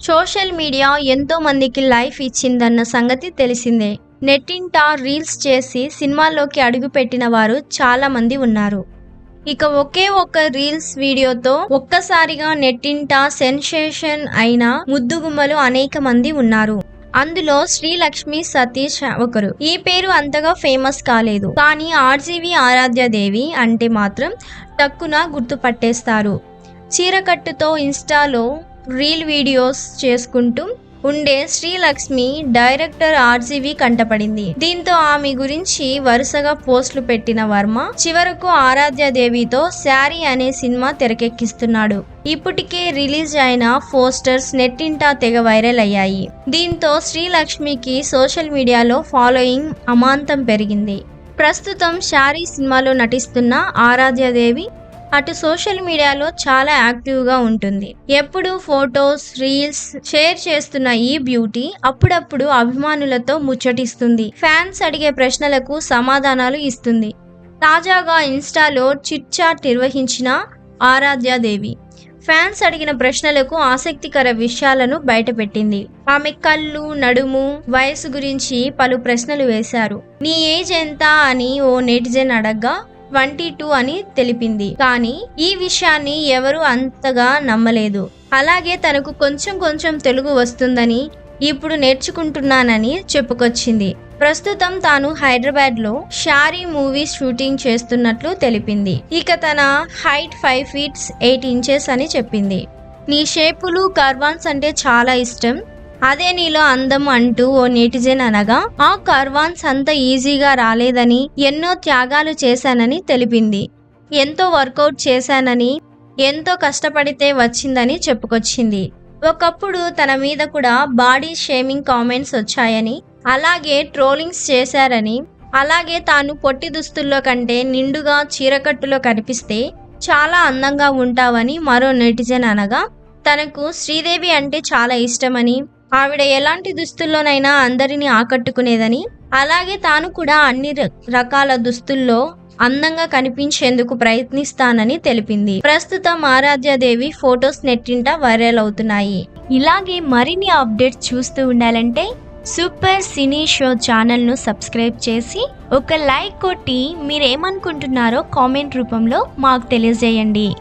Social media ఎంతో మందికి life ఇచ్చిందన్న సంగతి తెలిసిందే. నెట్టింట రీల్స్ చేసి సినిమాల్లోకి అడుగుపెట్టిన వారు చాలా మంది ఉన్నారు. ఇక ఒకే ఒక్క రీల్స్ వీడియోతో ఒక్కసారిగా నెట్టింట సెన్సేషన్ అయిన ముద్దుగుమ్మలు అనేక మంది ఉన్నారు. అందులో శ్రీలక్ష్మి సతీష్ ఒకరు. ఈ పేరు అంతగా ఫేమస్ కాలేదు, కానీ ఆర్జీవి ఆరాధ్యాదేవి అంటే మాత్రం టక్కున గుర్తుపట్టేస్తారు. చీరకట్టుతో ఇన్స్టాలో రీల్ వీడియోస్ చేసుకుంటూ ఉండే శ్రీలక్ష్మి డైరెక్టర్ ఆర్జీవి కంటపడింది. దీంతో ఆమె గురించి వరుసగా పోస్టులు పెట్టిన వర్మ చివరకు ఆరాధ్యాదేవితో శారీ అనే సినిమా తెరకెక్కిస్తున్నాడు. ఇప్పటికే రిలీజ్ అయిన పోస్టర్స్ నెట్టింటా తెగ వైరల్ అయ్యాయి. దీంతో శ్రీలక్ష్మికి సోషల్ మీడియాలో ఫాలోయింగ్ అమాంతం పెరిగింది. ప్రస్తుతం శారీ సినిమాలో నటిస్తున్న ఆరాధ్యాదేవి అటు సోషల్ మీడియాలో చాలా యాక్టివ్గా ఉంటుంది. ఎప్పుడు ఫొటోస్, రీల్స్ షేర్ చేస్తున్న ఈ బ్యూటీ అప్పుడప్పుడు అభిమానులతో ముచ్చటిస్తుంది. ఫ్యాన్స్ అడిగే ప్రశ్నలకు సమాధానాలు ఇస్తుంది. తాజాగా ఇన్స్టాలో చిట్ చాట్ నిర్వహించిన ఆరాధ్యాదేవి ఫ్యాన్స్ అడిగిన ప్రశ్నలకు ఆసక్తికర విషయాలను బయటపెట్టింది. ఆమె కళ్ళు, నడుము, వయసు గురించి పలు ప్రశ్నలు వేశారు. నీ ఏజ్ ఎంత అని ఓ నెటిజన్ అడగ్గా 22 అని తెలిపింది. కానీ ఈ విషయాన్ని ఎవరు అంతగా నమ్మలేదు. అలాగే తనకు కొంచెం తెలుగు వస్తుందని, ఇప్పుడు నేర్చుకుంటున్నానని చెప్పుకొచ్చింది. ప్రస్తుతం తాను హైదరాబాద్లో షారీ మూవీ షూటింగ్ చేస్తున్నట్లు తెలిపింది. ఇక తన హైట్ 5 feet 8 inches అని చెప్పింది. నీ షేపులు, కర్వాన్స్ అంటే చాలా ఇష్టం, అదే నీలో అందం అంటూ ఓ నెటిజన్ అనగా, ఆ కర్వాన్స్ అంత ఈజీగా రాలేదని, ఎన్నో త్యాగాలు చేశానని తెలిపింది. ఎంతో వర్కౌట్ చేశానని, ఎంతో కష్టపడితే వచ్చిందని చెప్పుకొచ్చింది. ఒకప్పుడు తన మీద కూడా బాడీ షేమింగ్ కామెంట్స్ వచ్చాయని, అలాగే ట్రోలింగ్స్ చేశారని, అలాగే తాను పొట్టి దుస్తుల్లో కంటే నిండుగా చీరకట్టులో కనిపిస్తే చాలా అందంగా ఉంటావని మరో నెటిజన్ అనగా, తనకు శ్రీదేవి అంటే చాలా ఇష్టమని, ఆవిడ ఎలాంటి దుస్తుల్లోనైనా అందరినీ ఆకట్టుకునేదని, అలాగే తాను కూడా అన్ని రకాల దుస్తుల్లో అందంగా కనిపించేందుకు ప్రయత్నిస్తానని తెలిపింది. ప్రస్తుతం ఆరాధ్యాదేవి ఫొటోస్ నెట్టింట వైరల్ అవుతున్నాయి. ఇలాగే మరిన్ని అప్డేట్స్ చూస్తూ ఉండాలంటే సూపర్ సినీ షో ఛానల్ను సబ్స్క్రైబ్ చేసి ఒక లైక్ కొట్టి మీరేమనుకుంటున్నారో కామెంట్ రూపంలో మాకు తెలియజేయండి.